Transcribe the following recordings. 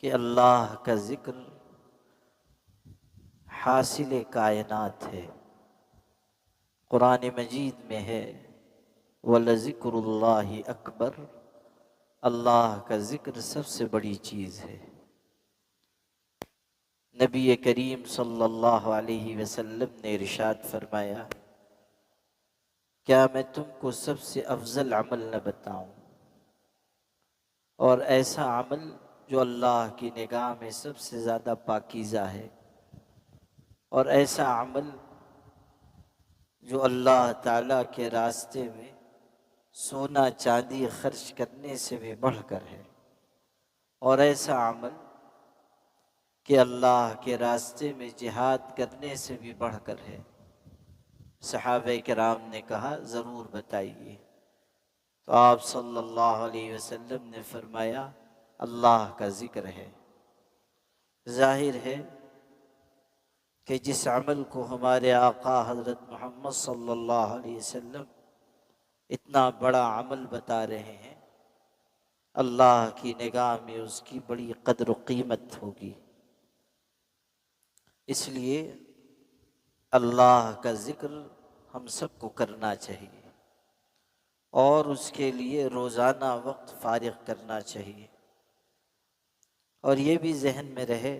کہ اللہ کا ذکر حاصل کائنات ہے۔ قرآن مجید میں ہے وَلَذِكْرُ اللَّهِ اکبر، اللہ کا ذکر سب سے بڑی چیز ہے۔ نبی کریم صلی اللہ علیہ وسلم نے ارشاد فرمایا، کیا میں تم کو سب سے افضل عمل نہ بتاؤں، اور ایسا عمل جو اللہ کی نگاہ میں سب سے زیادہ پاکیزہ ہے، اور ایسا عمل جو اللہ تعالیٰ کے راستے میں سونا چاندی خرچ کرنے سے بھی بڑھ کر ہے، اور ایسا عمل کہ اللہ کے راستے میں جہاد کرنے سے بھی بڑھ کر ہے۔ صحابہ کرام نے کہا ضرور بتائیے، تو آپ صلی اللہ علیہ وسلم نے فرمایا اللہ کا ذکر ہے۔ ظاہر ہے کہ جس عمل کو ہمارے آقا حضرت محمد صلی اللہ علیہ وسلم اتنا بڑا عمل بتا رہے ہیں، اللہ کی نگاہ میں اس کی بڑی قدر و قیمت ہوگی۔ اس لیے اللہ کا ذکر ہم سب کو کرنا چاہیے، اور اس کے لیے روزانہ وقت فارغ کرنا چاہیے، اور یہ بھی ذہن میں رہے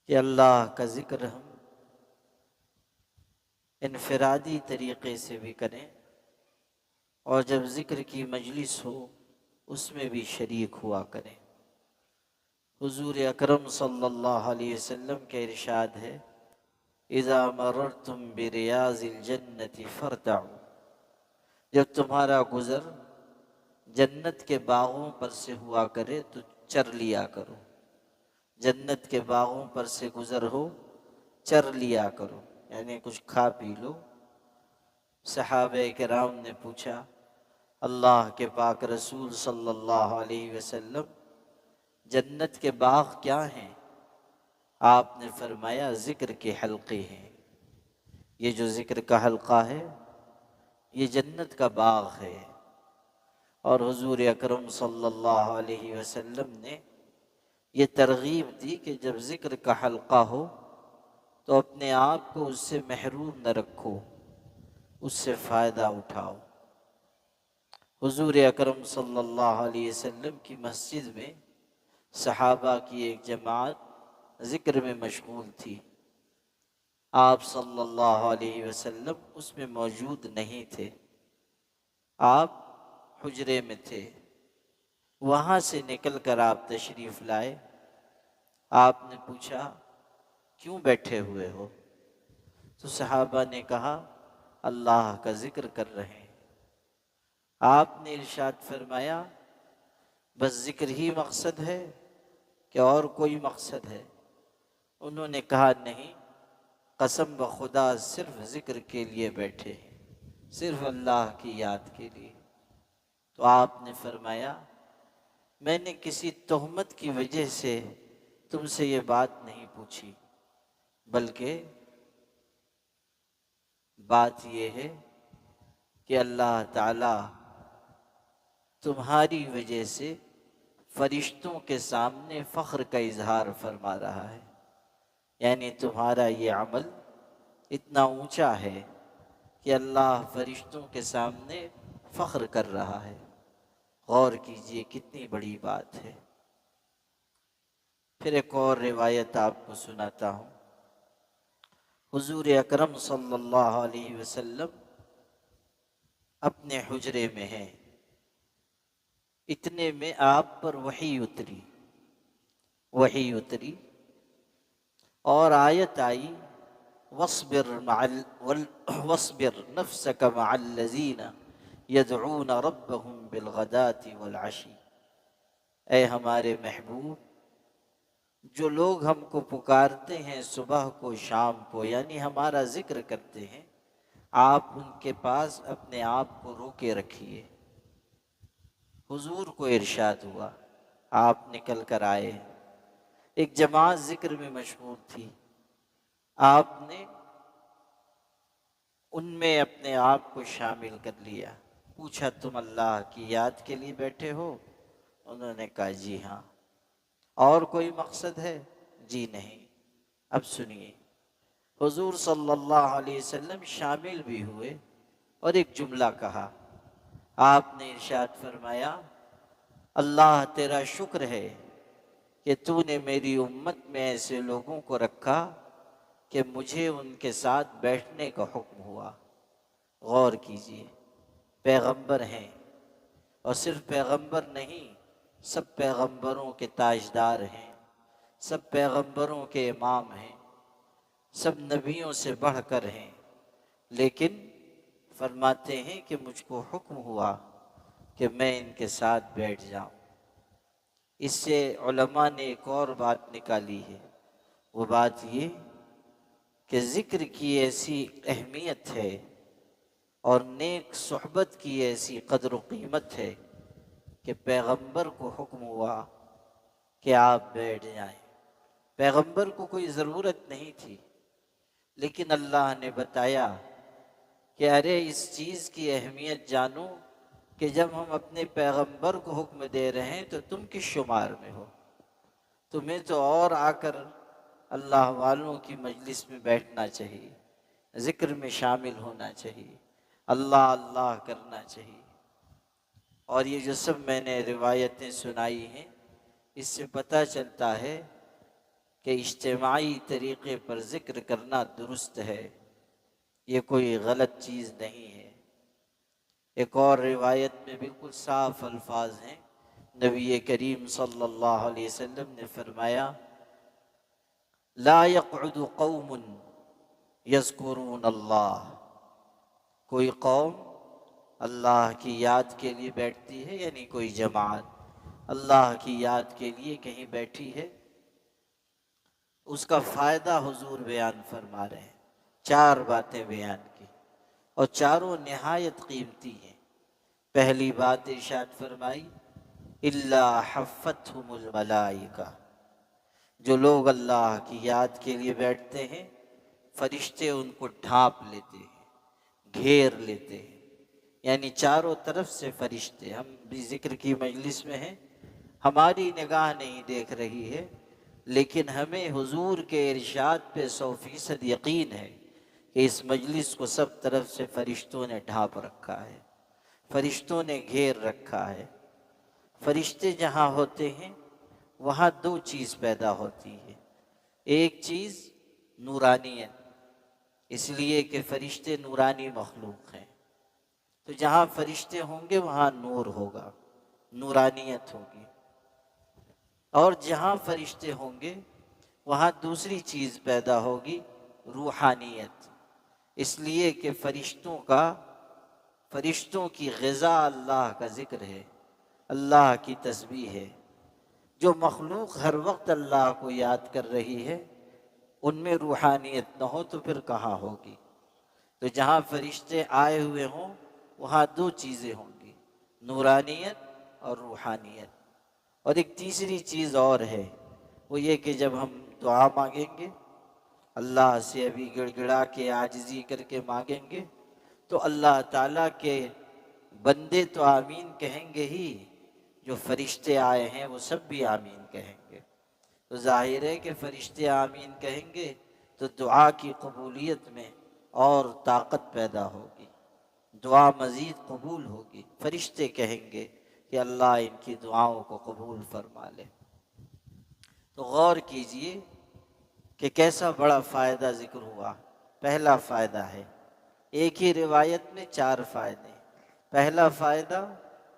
کہ اللہ کا ذکر ہم انفرادی طریقے سے بھی کریں، اور جب ذکر کی مجلس ہو اس میں بھی شریک ہوا کریں۔ حضور اکرم صلی اللہ علیہ وسلم کے ارشاد ہے، اذا مررتم بریاض الجنة فارتعوا، جب تمہارا گزر جنت کے باغوں پر سے ہوا کرے تو چر لیا کرو۔ جنت کے باغوں پر سے گزر ہو، چر لیا کرو، یعنی کچھ کھا پی لو۔ صحابہ کرام نے پوچھا اللہ کے پاک رسول صلی اللہ علیہ وسلم جنت کے باغ کیا ہیں؟ آپ نے فرمایا ذکر کے حلقے ہیں۔ یہ جو ذکر کا حلقہ ہے یہ جنت کا باغ ہے، اور حضور اکرم صلی اللہ علیہ وسلم نے یہ ترغیب دی کہ جب ذکر کا حلقہ ہو تو اپنے آپ کو اس سے محروم نہ رکھو، اس سے فائدہ اٹھاؤ۔ حضور اکرم صلی اللہ علیہ وسلم کی مسجد میں صحابہ کی ایک جماعت ذکر میں مشغول تھی، آپ صلی اللہ علیہ وسلم اس میں موجود نہیں تھے، آپ حجرے میں تھے۔ وہاں سے نکل کر آپ تشریف لائے۔ آپ نے پوچھا کیوں بیٹھے ہوئے ہو؟ تو صحابہ نے کہا اللہ کا ذکر کر رہے ہیں۔ آپ نے ارشاد فرمایا بس ذکر ہی مقصد ہے کہ اور کوئی مقصد ہے؟ انہوں نے کہا نہیں، قسم بخدا صرف ذکر کے لیے بیٹھے ہیں، صرف اللہ کی یاد کے لیے۔ تو آپ نے فرمایا میں نے کسی تہمت کی وجہ سے تم سے یہ بات نہیں پوچھی، بلکہ بات یہ ہے کہ اللہ تعالی تمہاری وجہ سے فرشتوں کے سامنے فخر کا اظہار فرما رہا ہے، یعنی تمہارا یہ عمل اتنا اونچا ہے کہ اللہ فرشتوں کے سامنے فخر کر رہا ہے۔ غور کیجئے کتنی بڑی بات ہے۔ پھر ایک اور روایت آپ کو سناتا ہوں۔ حضور اکرم صلی اللہ علیہ وسلم اپنے حجرے میں ہیں، اتنے میں آپ پر وحی اتری اور آیت آئی واصبر نفسك مع الذین یدعون ربهم بالغداة والعشی، اے ہمارے محبوب، جو لوگ ہم کو پکارتے ہیں صبح کو شام کو، یعنی ہمارا ذکر کرتے ہیں، آپ ان کے پاس اپنے آپ کو روکے رکھیے۔ حضور کو ارشاد ہوا، آپ نکل کر آئے، ایک جماعت ذکر میں مشغول تھی، آپ نے ان میں اپنے آپ کو شامل کر لیا۔ پوچھا تم اللہ کی یاد کے لیے بیٹھے ہو؟ انہوں نے کہا جی ہاں۔ اور کوئی مقصد ہے؟ جی نہیں۔ اب سنیے، حضور صلی اللہ علیہ وسلم شامل بھی ہوئے اور ایک جملہ کہا۔ آپ نے ارشاد فرمایا، اللہ تیرا شکر ہے کہ تو نے میری امت میں ایسے لوگوں کو رکھا کہ مجھے ان کے ساتھ بیٹھنے کا حکم ہوا۔ غور کیجیے، پیغمبر ہیں، اور صرف پیغمبر نہیں، سب پیغمبروں کے تاجدار ہیں، سب پیغمبروں کے امام ہیں، سب نبیوں سے بڑھ کر ہیں، لیکن فرماتے ہیں کہ مجھ کو حکم ہوا کہ میں ان کے ساتھ بیٹھ جاؤں۔ اس سے علماء نے ایک اور بات نکالی ہے، وہ بات یہ کہ ذکر کی ایسی اہمیت ہے اور نیک صحبت کی ایسی قدر و قیمت ہے کہ پیغمبر کو حکم ہوا کہ آپ بیٹھ جائیں۔ پیغمبر کو کوئی ضرورت نہیں تھی، لیکن اللہ نے بتایا کہ ارے اس چیز کی اہمیت جانو کہ جب ہم اپنے پیغمبر کو حکم دے رہے ہیں تو تم کس شمار میں ہو؟ تمہیں تو اور آ کر اللہ والوں کی مجلس میں بیٹھنا چاہیے، ذکر میں شامل ہونا چاہیے، اللہ اللہ کرنا چاہیے۔ اور یہ جو سب میں نے روایتیں سنائی ہیں، اس سے پتہ چلتا ہے کہ اجتماعی طریقے پر ذکر کرنا درست ہے، یہ کوئی غلط چیز نہیں ہے۔ ایک اور روایت میں بالکل صاف الفاظ ہیں، نبی کریم صلی اللہ علیہ وسلم نے فرمایا، لا يقعد قوم یذکرون اللہ، کوئی قوم اللہ کی یاد کے لیے بیٹھتی ہے، یعنی کوئی جماعت اللہ کی یاد کے لیے کہیں بیٹھی ہے، اس کا فائدہ حضور بیان فرما رہے ہیں۔ 4 باتیں بیان کی اور چاروں نہایت قیمتی ہیں۔ پہلی بات ارشاد فرمائی، الا حفتہم الملائکہ، جو لوگ اللہ کی یاد کے لیے بیٹھتے ہیں فرشتے ان کو ڈھانپ لیتے ہیں، گھیر لیتے ہیں، یعنی چاروں طرف سے فرشتے۔ ہم بھی ذکر کی مجلس میں ہیں، ہماری نگاہ نہیں دیکھ رہی ہے، لیکن ہمیں حضور کے ارشاد پہ 100% یقین ہے کہ اس مجلس کو سب طرف سے فرشتوں نے ڈھانپ رکھا ہے، فرشتوں نے گھیر رکھا ہے۔ فرشتے جہاں ہوتے ہیں وہاں 2 چیز پیدا ہوتی ہے۔ ایک چیز نورانیت، اس لیے کہ فرشتے نورانی مخلوق ہیں، تو جہاں فرشتے ہوں گے وہاں نور ہوگا، نورانیت ہوگی۔ اور جہاں فرشتے ہوں گے وہاں دوسری چیز پیدا ہوگی، روحانیت، اس لیے کہ فرشتوں کی غذا اللہ کا ذکر ہے، اللہ کی تسبیح ہے۔ جو مخلوق ہر وقت اللہ کو یاد کر رہی ہے ان میں روحانیت نہ ہو تو پھر کہاں ہوگی؟ تو جہاں فرشتے آئے ہوئے ہوں وہاں 2 چیزیں ہوں گی، نورانیت اور روحانیت۔ اور ایک تیسری چیز اور ہے، وہ یہ کہ جب ہم دعا مانگیں گے، اللہ سے ابھی گڑ گڑا کے عاجزی کر کے مانگیں گے، تو اللہ تعالیٰ کے بندے تو آمین کہیں گے ہی، جو فرشتے آئے ہیں وہ سب بھی آمین کہیں گے۔ تو ظاہر ہے کہ فرشتے آمین کہیں گے تو دعا کی قبولیت میں اور طاقت پیدا ہوگی، دعا مزید قبول ہوگی۔ فرشتے کہیں گے کہ اللہ ان کی دعاؤں کو قبول فرما لے۔ تو غور کیجئے کہ کیسا بڑا فائدہ ذکر ہوا۔ پہلا فائدہ ہے، ایک ہی روایت میں 4 فائدے۔ پہلا فائدہ،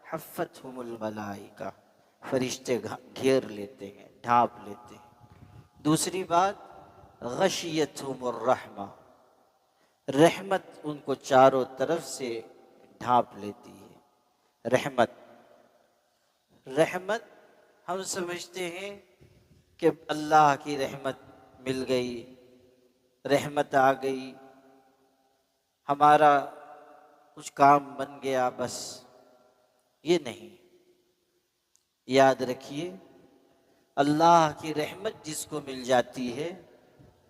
حفتہم الملائکہ، فرشتے گھیر لیتے ہیں، ڈھانپ لیتے ہیں۔ دوسری بات، غشیتہم الرحمہ، رحمت ان کو چاروں طرف سے ڈھانپ لیتی ہے۔ رحمت ہم سمجھتے ہیں کہ اللہ کی رحمت مل گئی، رحمت آ گئی، ہمارا کچھ کام بن گیا، بس۔ یہ نہیں، یاد رکھیے، اللہ کی رحمت جس کو مل جاتی ہے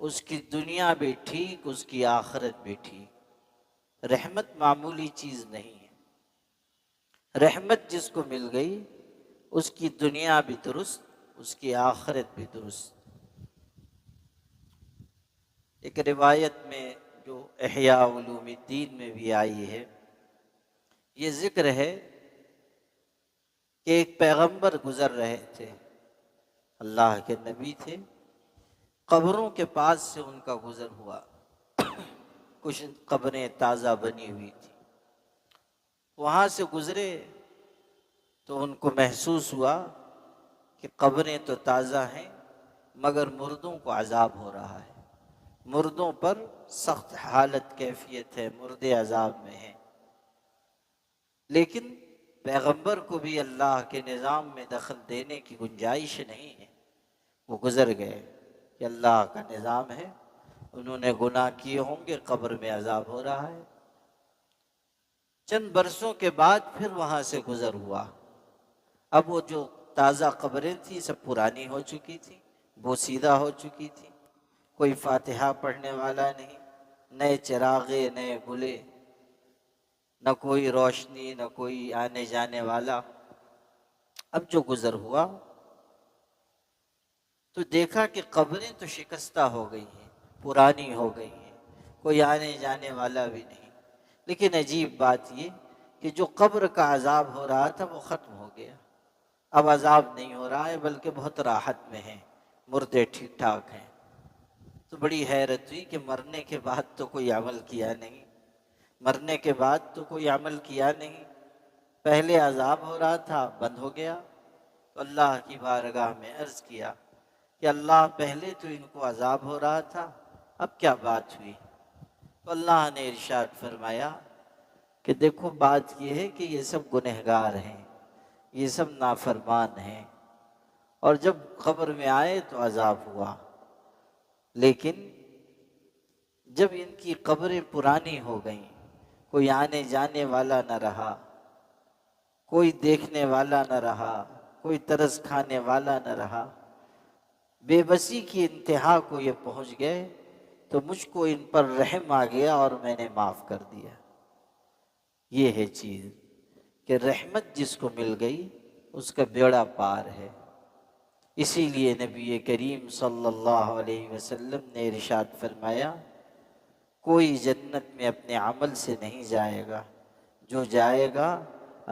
اس کی دنیا بھی ٹھیک، اس کی آخرت بھی ٹھیک۔ رحمت معمولی چیز نہیں ہے۔ رحمت جس کو مل گئی اس کی دنیا بھی درست، اس کی آخرت بھی درست۔ ایک روایت میں جو احیاء علوم الدین میں بھی آئی ہے، یہ ذکر ہے کہ ایک پیغمبر گزر رہے تھے، اللہ کے نبی تھے، قبروں کے پاس سے ان کا گزر ہوا، کچھ قبریں تازہ بنی ہوئی تھیں، وہاں سے گزرے تو ان کو محسوس ہوا کہ قبریں تو تازہ ہیں مگر مردوں کو عذاب ہو رہا ہے، مردوں پر سخت حالت کیفیت ہے، مردے عذاب میں ہیں۔ لیکن پیغمبر کو بھی اللہ کے نظام میں دخل دینے کی گنجائش نہیں ہے، وہ گزر گئے کہ اللہ کا نظام ہے، انہوں نے گناہ کیے ہوں گے، قبر میں عذاب ہو رہا ہے۔ چند برسوں کے بعد پھر وہاں سے گزر ہوا، اب وہ جو تازہ قبریں تھیں سب پرانی ہو چکی تھیں، بوسیدہ ہو چکی تھیں، کوئی فاتحہ پڑھنے والا نہیں، نئے چراغے، نئے گلے، نہ کوئی روشنی، نہ کوئی آنے جانے والا۔ اب جو گزر ہوا تو دیکھا کہ قبریں تو شکستہ ہو گئی ہیں، پرانی ہو گئی ہیں، کوئی آنے جانے والا بھی نہیں، لیکن عجیب بات یہ کہ جو قبر کا عذاب ہو رہا تھا وہ ختم ہو گیا، اب عذاب نہیں ہو رہا ہے بلکہ بہت راحت میں ہیں، مردے ٹھیک ٹھاک ہیں۔ تو بڑی حیرت ہوئی کہ مرنے کے بعد تو کوئی عمل کیا نہیں، مرنے کے بعد تو کوئی عمل کیا نہیں، پہلے عذاب ہو رہا تھا بند ہو گیا۔ تو اللہ کی بارگاہ میں عرض کیا کہ اللہ پہلے تو ان کو عذاب ہو رہا تھا، اب کیا بات ہوئی؟ تو اللہ نے ارشاد فرمایا کہ دیکھو بات یہ ہے کہ یہ سب گنہگار ہیں، یہ سب نافرمان ہیں، اور جب قبر میں آئے تو عذاب ہوا، لیکن جب ان کی قبریں پرانی ہو گئیں، کوئی آنے جانے والا نہ رہا، کوئی دیکھنے والا نہ رہا، کوئی ترس کھانے والا نہ رہا، بے بسی کی انتہا کو یہ پہنچ گئے، تو مجھ کو ان پر رحم آ گیا اور میں نے معاف کر دیا۔ یہ ہے چیز کہ رحمت جس کو مل گئی اس کا بیڑا پار ہے۔ اسی لیے نبی کریم صلی اللہ علیہ وسلم نے ارشاد فرمایا، کوئی جنت میں اپنے عمل سے نہیں جائے گا، جو جائے گا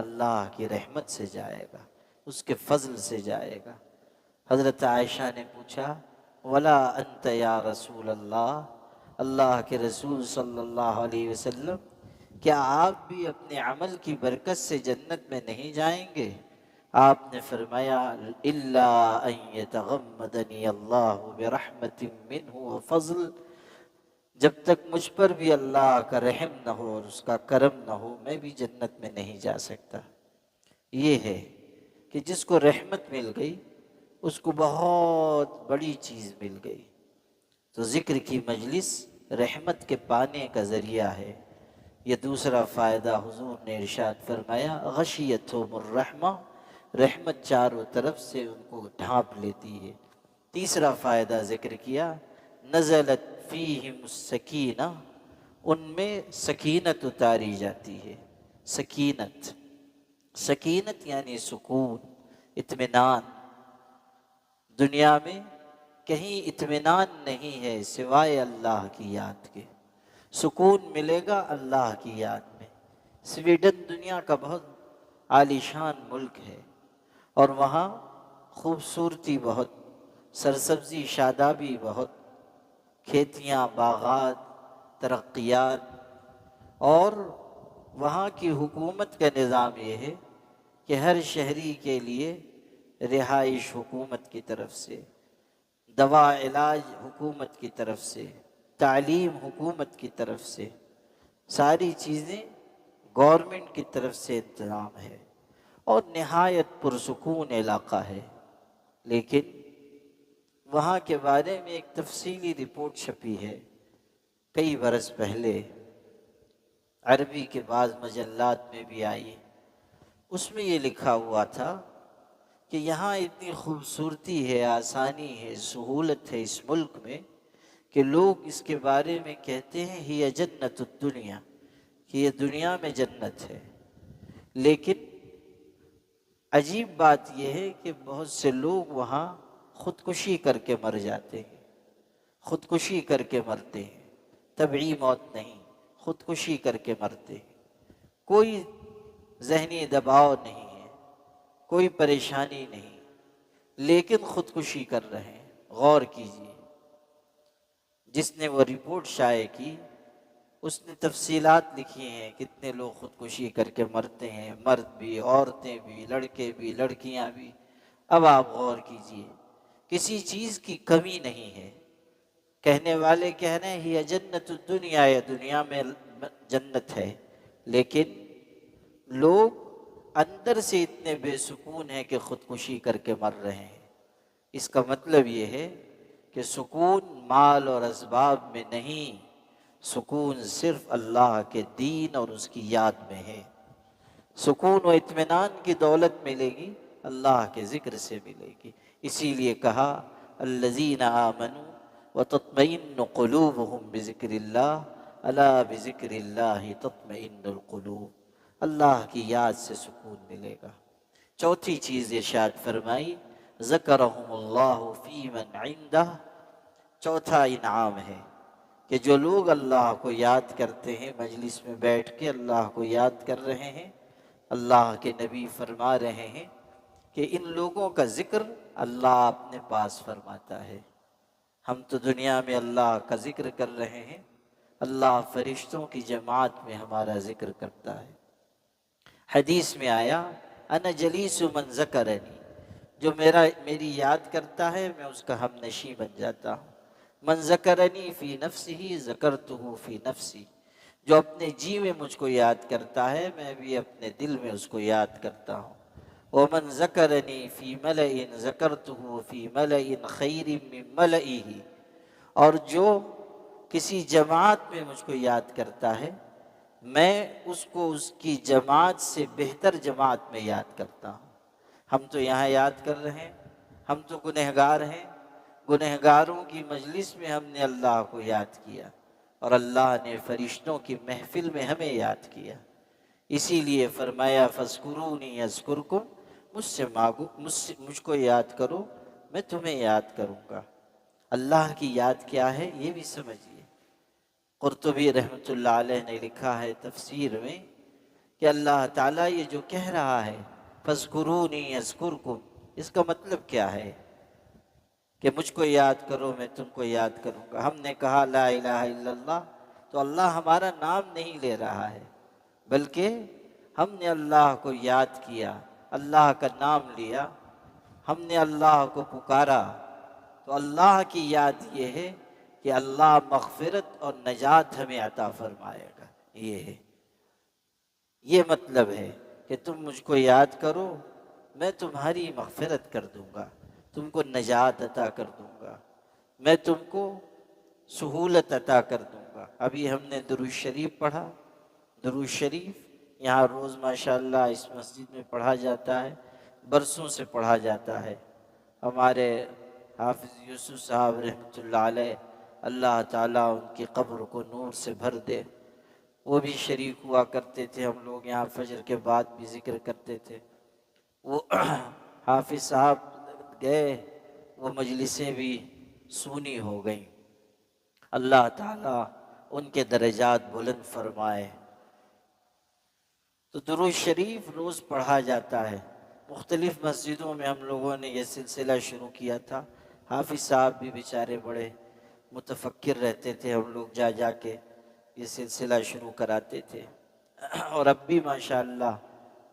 اللہ کی رحمت سے جائے گا، اس کے فضل سے جائے گا۔ حضرت عائشہ نے پوچھا، ولا انت یا رسول اللہ، اللہ کے رسول صلی اللہ علیہ وسلم، کیا آپ بھی اپنے عمل کی برکت سے جنت میں نہیں جائیں گے؟ آپ نے فرمایا، الا ان یتغمدنی اللہ برحمت منہ وفضل، جب تک مجھ پر بھی اللہ کا رحم نہ ہو اور اس کا کرم نہ ہو میں بھی جنت میں نہیں جا سکتا۔ یہ ہے کہ جس کو رحمت مل گئی اس کو بہت بڑی چیز مل گئی۔ تو ذکر کی مجلس رحمت کے پانے کا ذریعہ ہے۔ یہ دوسرا فائدہ حضور نے ارشاد فرمایا، غشیتہم الرحمہ، رحمت چاروں طرف سے ان کو ڈھانپ لیتی ہے۔ تیسرا فائدہ ذکر کیا، نزلت فیہم السکینہ، ان میں سکینت اتاری جاتی ہے۔ سکینت، سکینت یعنی سکون، اطمینان۔ دنیا میں کہیں اطمینان نہیں ہے سوائے اللہ کی یاد کے، سکون ملے گا اللہ کی یاد میں۔ سویڈن دنیا کا بہت عالیشان ملک ہے، اور وہاں خوبصورتی بہت، سرسبزی شادابی بہت، کھیتیاں، باغات، ترقیات، اور وہاں کی حکومت کا نظام یہ ہے کہ ہر شہری کے لیے رہائش حکومت کی طرف سے، دوا علاج حکومت کی طرف سے، تعلیم حکومت کی طرف سے، ساری چیزیں گورنمنٹ کی طرف سے انتظام ہے، اور نہایت پرسکون علاقہ ہے۔ لیکن وہاں کے بارے میں ایک تفصیلی رپورٹ چھپی ہے کئی برس پہلے، عربی کے بعض مجلات میں بھی آئی، اس میں یہ لکھا ہوا تھا کہ یہاں اتنی خوبصورتی ہے، آسانی ہے، سہولت ہے اس ملک میں کہ لوگ اس کے بارے میں کہتے ہیں ہی جنت الدنیا، کہ یہ دنیا میں جنت ہے، لیکن عجیب بات یہ ہے کہ بہت سے لوگ وہاں خودکشی کر کے مر جاتے ہیں، خودکشی کر کے مرتے ہیں، طبعی موت نہیں، خودکشی کر کے مرتے ہیں، کوئی ذہنی دباؤ نہیں ہے، کوئی پریشانی نہیں، لیکن خودکشی کر رہے ہیں۔ غور کیجیے، جس نے وہ رپورٹ شائع کی اس نے تفصیلات لکھی ہیں، کتنے لوگ خودکشی کر کے مرتے ہیں، مرد بھی، عورتیں بھی، لڑکے بھی، لڑکیاں بھی۔ اب آپ غور کیجیے، کسی چیز کی کمی نہیں ہے۔ کہنے والے کہہ رہے ہیں یہ جنت الدنیا، یا دنیا میں جنت ہے، لیکن لوگ اندر سے اتنے بے سکون ہیں کہ خودکشی کر کے مر رہے ہیں۔ اس کا مطلب یہ ہے کہ سکون مال اور اسباب میں نہیں، سکون صرف اللہ کے دین اور اس کی یاد میں ہے۔ سکون و اطمینان کی دولت ملے گی اللہ کے ذکر سے ملے گی۔ اسی لیے کہا الذین آمنوا وتطمئن قلوبهم بذکر اللہ الا بذکر اللہ تطمئن القلوب۔ اللہ کی یاد سے سکون ملے گا۔ چوتھی چیز ارشاد فرمائی ذکرہم اللہ فی من عندہ، چوتھا انعام ہے کہ جو لوگ اللہ کو یاد کرتے ہیں، مجلس میں بیٹھ کے اللہ کو یاد کر رہے ہیں، اللہ کے نبی فرما رہے ہیں کہ ان لوگوں کا ذکر اللہ اپنے پاس فرماتا ہے۔ ہم تو دنیا میں اللہ کا ذکر کر رہے ہیں، اللہ فرشتوں کی جماعت میں ہمارا ذکر کرتا ہے۔ حدیث میں آیا انا جلیس من ذکرنی، جو میری یاد کرتا ہے میں اس کا ہم نشیں بن جاتا ہوں۔ من ذکرنی فی نفسہ ذکرتہ فی نفسی، جو اپنے جی میں مجھ کو یاد کرتا ہے میں بھی اپنے دل میں اس کو یاد کرتا ہوں۔ ومن ذکرنی فی ملأ ذکرتہ فی ملأ خیر من ملئہ، اور جو کسی جماعت میں مجھ کو یاد کرتا ہے میں اس کو اس کی جماعت سے بہتر جماعت میں یاد کرتا ہوں۔ ہم تو یہاں یاد کر رہے ہیں، ہم تو گنہگار ہیں، گنہگاروں کی مجلس میں ہم نے اللہ کو یاد کیا، اور اللہ نے فرشتوں کی محفل میں ہمیں یاد کیا۔ اسی لیے فرمایا فاذکرونی اذکرکم، مجھ کو یاد کرو میں تمہیں یاد کروں گا۔ اللہ کی یاد کیا ہے یہ بھی سمجھیے۔ قرطبی رحمۃ اللہ علیہ نے لکھا ہے تفسیر میں کہ اللہ تعالیٰ یہ جو کہہ رہا ہے فاذکرونی اذکرکم، اس کا مطلب کیا ہے کہ مجھ کو یاد کرو میں تم کو یاد کروں گا۔ ہم نے کہا لا الہ الا اللہ تو اللہ ہمارا نام نہیں لے رہا ہے، بلکہ ہم نے اللہ کو یاد کیا، اللہ کا نام لیا، ہم نے اللہ کو پکارا، تو اللہ کی یاد یہ ہے کہ اللہ مغفرت اور نجات ہمیں عطا فرمائے گا۔ یہ مطلب ہے کہ تم مجھ کو یاد کرو میں تمہاری مغفرت کر دوں گا، تم کو نجات عطا کر دوں گا، میں تم کو سہولت عطا کر دوں گا۔ ابھی ہم نے درود شریف پڑھا، درود شریف یہاں روز ماشاءاللہ اس مسجد میں پڑھا جاتا ہے، برسوں سے پڑھا جاتا ہے۔ ہمارے حافظ یوسف صاحب رحمۃ اللہ علیہ، اللہ تعالیٰ ان کی قبر کو نور سے بھر دے، وہ بھی شریک ہوا کرتے تھے، ہم لوگ یہاں فجر کے بعد بھی ذکر کرتے تھے۔ وہ حافظ صاحب گئے، وہ مجلسیں بھی سونی ہو گئیں۔ اللہ تعالیٰ ان کے درجات بلند فرمائے۔ تو درود شریف روز پڑھا جاتا ہے، مختلف مسجدوں میں ہم لوگوں نے یہ سلسلہ شروع کیا تھا۔ حافظ صاحب بھی بیچارے بڑے متفکر رہتے تھے، ہم لوگ جا جا کے یہ سلسلہ شروع کراتے تھے، اور اب بھی ماشاءاللہ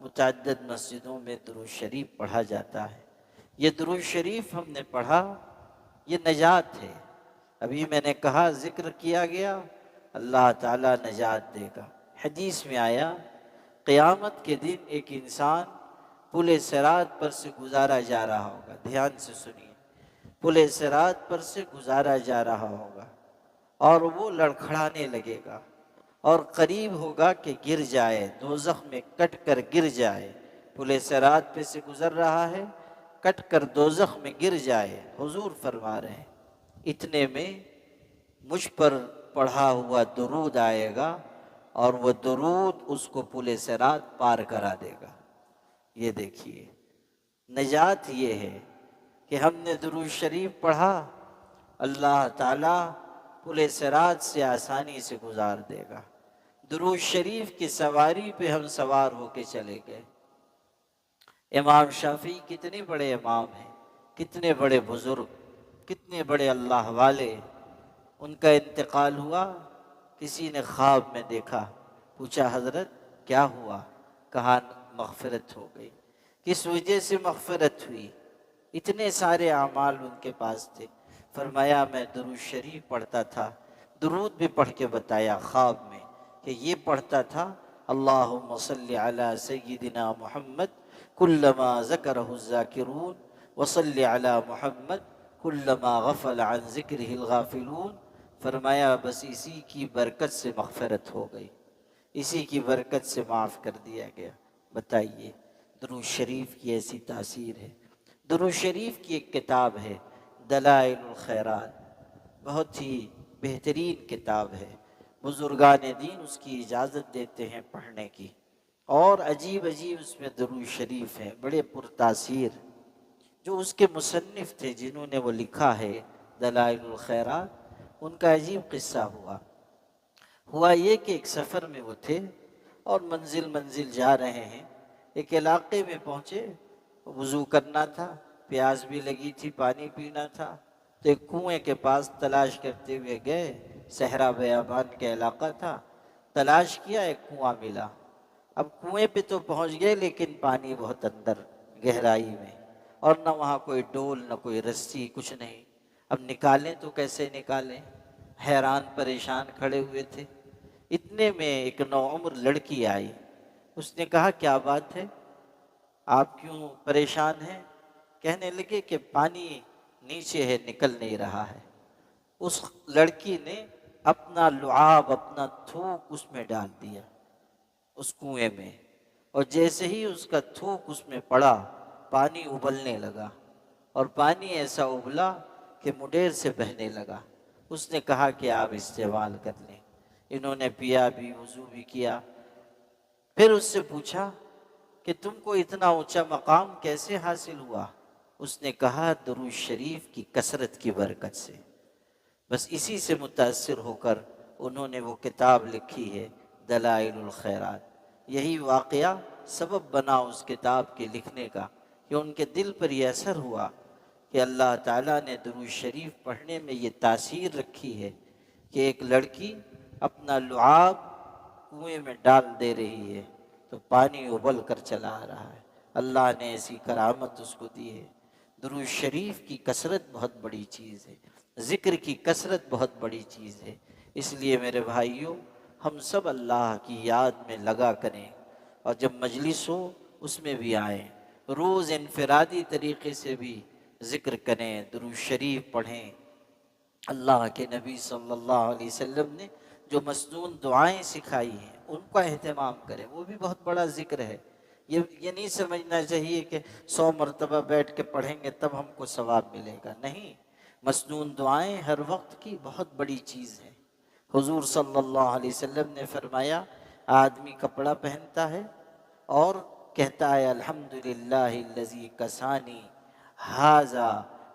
متعدد مسجدوں میں درود شریف پڑھا جاتا ہے۔ یہ درود شریف ہم نے پڑھا، یہ نجات ہے۔ ابھی میں نے کہا ذکر کیا گیا اللہ تعالیٰ نجات دے گا۔ حدیث میں آیا قیامت کے دن ایک انسان پل صراط پر سے گزارا جا رہا ہوگا، دھیان سے سنیے، پل صراط پر سے گزارا جا رہا ہوگا اور وہ لڑکھڑانے لگے گا اور قریب ہوگا کہ گر جائے، دوزخ میں کٹ کر گر جائے۔ پل صراط پہ سے گزر رہا ہے، کٹ کر دوزخ میں گر جائے۔ حضور فرما رہے ہیں اتنے میں مجھ پر پڑھا ہوا درود آئے گا اور وہ درود اس کو پل صراط پار کرا دے گا۔ یہ دیکھیے نجات یہ ہے کہ ہم نے درود شریف پڑھا، اللہ تعالیٰ پل صراط سے آسانی سے گزار دے گا۔ درود شریف کی سواری پہ ہم سوار ہو کے چلے گئے۔ امام شافعی کتنے بڑے امام ہیں، کتنے بڑے بزرگ، کتنے بڑے اللہ والے، ان کا انتقال ہوا، کسی نے خواب میں دیکھا، پوچھا حضرت کیا ہوا؟ کہا مغفرت ہو گئی۔ کس وجہ سے مغفرت ہوئی؟ اتنے سارے اعمال ان کے پاس تھے۔ فرمایا میں درود شریف پڑھتا تھا، درود بھی پڑھ کے بتایا خواب میں کہ یہ پڑھتا تھا، اللہم صلی علی سیدنا محمد کلما ذکرہ الذاکرون وصلی علی محمد کلما غفل عن ذکرہ الغافلون۔ فرمایا بس اسی کی برکت سے مغفرت ہو گئی، اسی کی برکت سے معاف کر دیا گیا۔ بتائیے درود شریف کی ایسی تاثیر ہے۔ درود شریف کی ایک کتاب ہے دلائل الخیرات، بہت ہی بہترین کتاب ہے، بزرگان دین اس کی اجازت دیتے ہیں پڑھنے کی، اور عجیب عجیب اس میں درود شریف ہے، بڑے پرتاثیر۔ جو اس کے مصنف تھے جنہوں نے وہ لکھا ہے دلائل الخیرات، ان کا عجیب قصہ ہوا یہ کہ ایک سفر میں وہ تھے اور منزل منزل جا رہے ہیں، ایک علاقے میں پہنچے، وضو کرنا تھا، پیاس بھی لگی تھی، پانی پینا تھا، تو ایک کنویں کے پاس تلاش کرتے ہوئے گئے، صحرا بیابان کا علاقہ تھا، تلاش کیا، ایک کنواں ملا۔ اب کنویں پہ تو پہنچ گئے لیکن پانی بہت اندر گہرائی میں، اور نہ وہاں کوئی ڈول، نہ کوئی رسی، کچھ نہیں۔ اب نکالیں تو کیسے نکالیں؟ حیران پریشان کھڑے ہوئے تھے۔ اتنے میں ایک نوعمر لڑکی آئی، اس نے کہا کیا بات ہے، آپ کیوں پریشان ہیں؟ کہنے لگے کہ پانی نیچے ہے، نکل نہیں رہا ہے۔ اس لڑکی نے اپنا لعاب، اپنا تھوک اس میں ڈال دیا، اس کنویں میں، اور جیسے ہی اس کا تھوک اس میں پڑا، پانی ابلنے لگا، اور پانی ایسا ابلا کہ منڈیر سے بہنے لگا۔ اس نے کہا کہ آپ استعمال کر لیں۔ انہوں نے پیا بھی، وضو بھی کیا۔ پھر اس سے پوچھا کہ تم کو اتنا اونچا مقام کیسے حاصل ہوا؟ اس نے کہا درود شریف کی کثرت کی برکت سے۔ بس اسی سے متاثر ہو کر انہوں نے وہ کتاب لکھی ہے دلائل الخیرات۔ یہی واقعہ سبب بنا اس کتاب کے لکھنے کا کہ ان کے دل پر یہ اثر ہوا کہ اللہ تعالیٰ نے درود شریف پڑھنے میں یہ تاثیر رکھی ہے کہ ایک لڑکی اپنا لعاب کنویں میں ڈال دے رہی ہے تو پانی ابل کر چلا آ رہا ہے۔ اللہ نے ایسی کرامت اس کو دی ہے۔ درود شریف کی کثرت بہت بڑی چیز ہے، ذکر کی کثرت بہت بڑی چیز ہے۔ اس لیے میرے بھائیوں، ہم سب اللہ کی یاد میں لگا کریں، اور جب مجلس ہو اس میں بھی آئیں، روز انفرادی طریقے سے بھی ذکر کریں، درود شریف پڑھیں۔ اللہ کے نبی صلی اللہ علیہ وسلم نے جو مسنون دعائیں سکھائی ہیں ان کا اہتمام کریں، وہ بھی بہت بڑا ذکر ہے۔ یہ نہیں سمجھنا چاہیے کہ 100 مرتبہ بیٹھ کے پڑھیں گے تب ہم کو ثواب ملے گا، نہیں، مسنون دعائیں ہر وقت کی بہت بڑی چیز ہے۔ حضور صلی اللہ علیہ وسلم نے فرمایا آدمی کپڑا پہنتا ہے اور کہتا ہے الحمدللہ الذی کسانی ھذا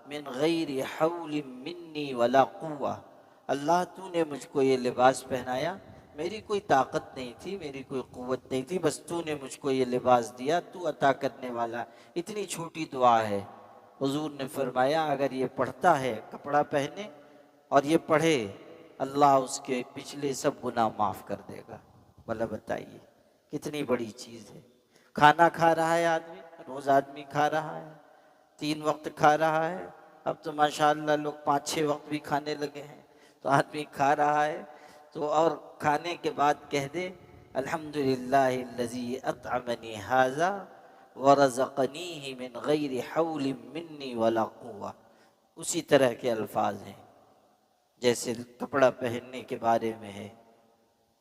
من غیر حول منی ولا قوہ، اللہ تو نے مجھ کو یہ لباس پہنایا، میری کوئی طاقت نہیں تھی، میری کوئی قوت نہیں تھی، بس تو نے مجھ کو یہ لباس دیا، تو عطا کرنے والا۔ اتنی چھوٹی دعا ہے۔ حضور نے فرمایا اگر یہ پڑھتا ہے، کپڑا پہنے اور یہ پڑھے، اللہ اس کے پچھلے سب گناہ معاف کر دے گا۔ بھلا بتائیے کتنی بڑی چیز ہے۔ کھانا کھا رہا ہے آدمی، روز آدمی کھا رہا ہے، 3 وقت کھا رہا ہے، اب تو ماشاءاللہ لوگ 5-6 وقت بھی کھانے لگے ہیں، تو آدمی کھا رہا ہے تو اور کھانے کے بعد کہہ دے الحمدللہ الذی اطعمنی ھذا ورزقنیہ من غیر حول منی ولا قوہ، اسی طرح کے الفاظ ہیں جیسے کپڑا پہننے کے بارے میں ہے۔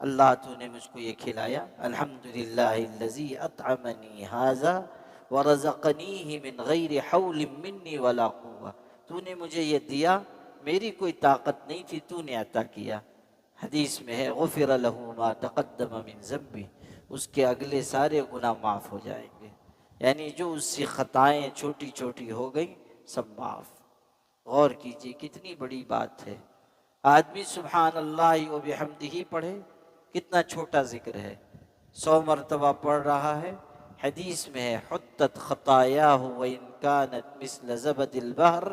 اللہ تو نے مجھ کو یہ کھلایا، الحمدللہ الذی اطعمنی ھذا ورزقنیہ من غیر حول منی ولا قوہ، تو نے مجھے یہ دیا، میری کوئی طاقت نہیں تھی، تو نے عطا کیا۔ حدیث میں ہے غفر لہ ما تقدم من ذنبہ، اس کے اگلے سارے گناہ معاف ہو جائیں گے۔ یعنی جو اس سے خطائیں چھوٹی چھوٹی ہو گئیں سب معاف۔ غور کیجئے کتنی بڑی بات ہے، آدمی سبحان اللہ و بحمدہ پڑھے، کتنا چھوٹا ذکر ہے، 100 مرتبہ پڑھ رہا ہے، حدیث میں ہے حطت خطایاہ وان کانت مثل زبد البحر،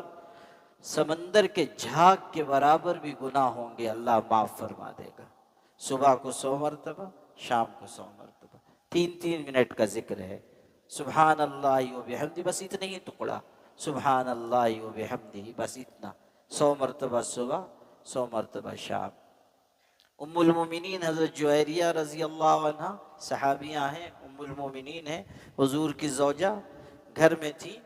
سمندر کے جھاگ کے برابر بھی گناہ ہوں گے اللہ معاف فرما دے گا۔ صبح کو 100 مرتبہ، شام کو 100 مرتبہ، 3 منٹ کا ذکر ہے، سبحان اللہ و بحمدہ، بس اتنا ہی ٹکڑا، سبحان اللہ و بحمدہ، بس اتنا، 100 مرتبہ صبح، 100 مرتبہ شام۔ ام المومنین حضرت جویریہ رضی اللہ عنہ صحابیہ ہیں، ام المومنین ہیں، حضور کی زوجہ، گھر میں تھی،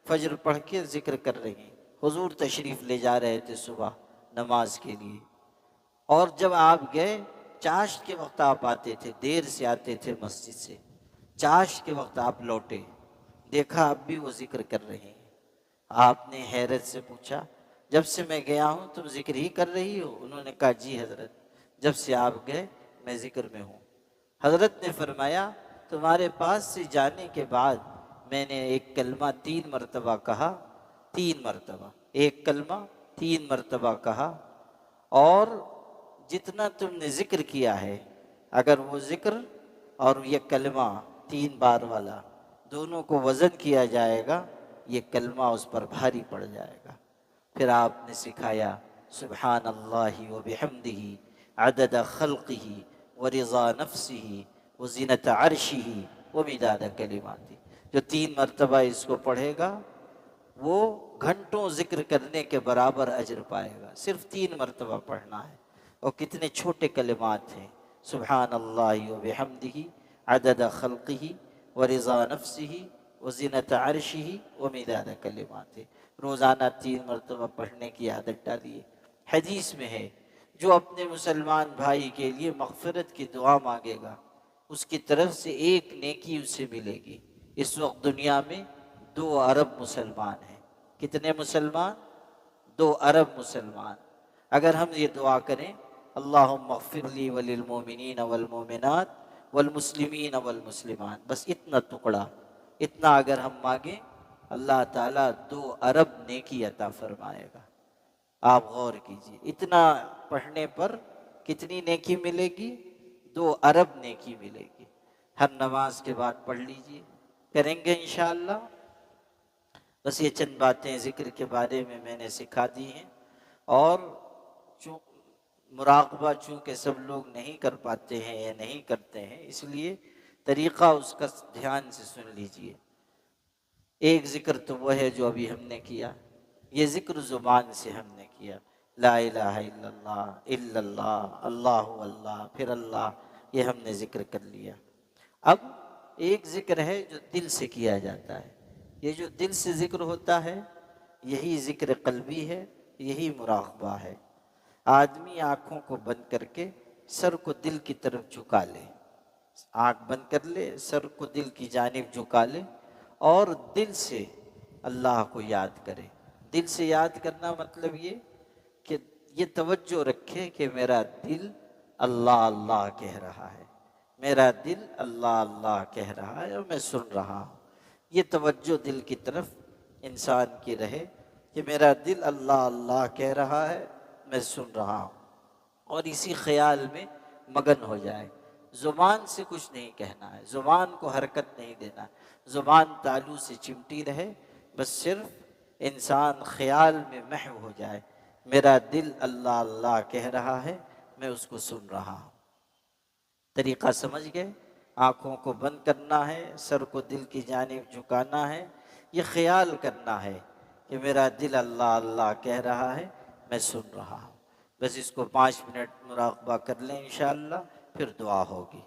فجر پڑھ کے ذکر کر رہی ہیں، حضور تشریف لے جا رہے تھے صبح نماز کے لیے، اور جب آپ گئے چاشت کے وقت آپ آتے تھے، دیر سے آتے تھے مسجد سے، چاشت کے وقت آپ لوٹے، دیکھا اب بھی وہ ذکر کر رہے ہیں۔ آپ نے حیرت سے پوچھا جب سے میں گیا ہوں تم ذکر ہی کر رہی ہو؟ انہوں نے کہا جی حضرت، جب سے آپ گئے میں ذکر میں ہوں۔ حضرت نے فرمایا تمہارے پاس سے جانے کے بعد میں نے ایک کلمہ 3 مرتبہ کہا، 3 مرتبہ، ایک کلمہ 3 مرتبہ کہا، اور جتنا تم نے ذکر کیا ہے اگر وہ ذکر اور یہ کلمہ 3 بار والا دونوں کو وزن کیا جائے گا، یہ کلمہ اس پر بھاری پڑ جائے گا۔ پھر آپ نے سکھایا سبحان اللہ و بحمدہ عدد خلقہ ورضا نفسہ وزینت عرشہ ومداد کلماتہ، جو 3 مرتبہ اس کو پڑھے گا وہ گھنٹوں ذکر کرنے کے برابر اجر پائے گا، صرف 3 مرتبہ پڑھنا ہے۔ اور کتنے چھوٹے کلمات ہیں، سبحان اللہ و بحمدہ عدد خلقہ ورضا نفسہ وزینت عرشہ ومداد کلماتہ، روزانہ 3 مرتبہ پڑھنے کی عادت ڈالیے۔ حدیث میں ہے جو اپنے مسلمان بھائی کے لیے مغفرت کی دعا مانگے گا اس کی طرف سے ایک نیکی اسے ملے گی۔ اس وقت دنیا میں 2 ارب مسلمان ہیں، کتنے مسلمان؟ 2 ارب مسلمان۔ اگر ہم یہ دعا کریں اللہم اغفر لی وللمؤمنین والمؤمنات والمسلمین والمسلمات، بس اتنا ٹکڑا، اتنا اگر ہم مانگیں اللہ تعالیٰ 2 ارب نیکی عطا فرمائے گا۔ آپ غور کیجئے اتنا پڑھنے پر کتنی نیکی ملے گی؟ 2 ارب نیکی ملے گی۔ ہر نماز کے بعد پڑھ لیجئے، کریں گے انشاءاللہ۔ بس یہ چند باتیں ذکر کے بارے میں نے سکھا دی ہیں، اور مراقبہ چونکہ سب لوگ نہیں کر پاتے ہیں یا نہیں کرتے ہیں، اس لیے طریقہ اس کا دھیان سے سن لیجئے۔ ایک ذکر تو وہ ہے جو ابھی ہم نے کیا، یہ ذکر زبان سے ہم نے کیا، لا الہ الا اللہ، اللہ اللہ، پھر اللہ، یہ ہم نے ذکر کر لیا۔ اب ایک ذکر ہے جو دل سے کیا جاتا ہے، یہ جو دل سے ذکر ہوتا ہے یہی ذکر قلبی ہے، یہی مراقبہ ہے۔ آدمی آنکھوں کو بند کر کے سر کو دل کی طرف جھکا لے، آنکھ بند کر لے، سر کو دل کی جانب جھکا لے، اور دل سے اللہ کو یاد کرے۔ دل سے یاد کرنا مطلب یہ کہ یہ توجہ رکھے کہ میرا دل اللہ اللہ کہہ رہا ہے، میرا دل اللہ اللہ کہہ رہا ہے اور میں سن رہا ہوں۔ یہ توجہ دل کی طرف انسان کی رہے کہ میرا دل اللہ اللہ کہہ رہا ہے، میں سن رہا ہوں، اور اسی خیال میں مگن ہو جائے۔ زبان سے کچھ نہیں کہنا ہے، زبان کو حرکت نہیں دینا ہے، زبان تالو سے چمٹی رہے، بس صرف انسان خیال میں محو ہو جائے، میرا دل اللہ اللہ کہہ رہا ہے، میں اس کو سن رہا ہوں۔ طریقہ سمجھ گئے؟ آنکھوں کو بند کرنا ہے، سر کو دل کی جانب جھکانا ہے، یہ خیال کرنا ہے کہ میرا دل اللہ اللہ کہہ رہا ہے، میں سن رہا ہوں۔ بس اس کو 5 منٹ مراقبہ کر لیں انشاءاللہ، پھر دعا ہوگی۔